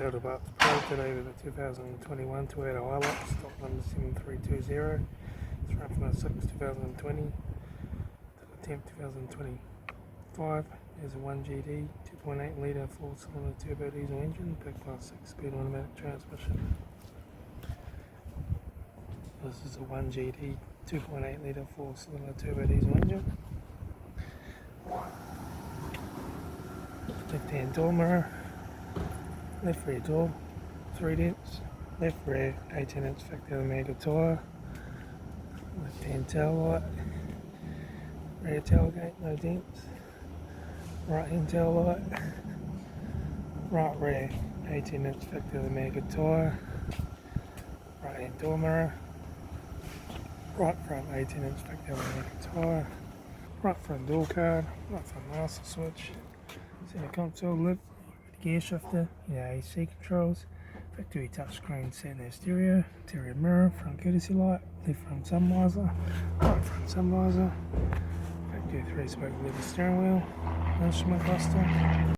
Total Parts Pro today with the 2021 Toyota Hilux, stock number 7320. It's run from the 6th 2020 to the 10th 2025. There's a 1GD 2.8 litre 4-cylinder turbo diesel engine, big plus 6-speed automatic transmission. This is a 1GD 2.8 litre 4-cylinder turbo diesel engine. Left hand door mirror, left rear door, 3 dents, left rear 18-inch factory Omega tyre, left hand tail light, rear tailgate, no dents, right hand tail light, right rear 18-inch factory Omega tyre, right hand door mirror, right front 18-inch factory Omega tyre, right front door card, right front master switch, center console lid, gear shifter, AC controls, factory touchscreen satnav stereo, interior mirror, front courtesy light, left front sun visor, right front sun visor, factory 3-spoke leather steering wheel, instrument cluster.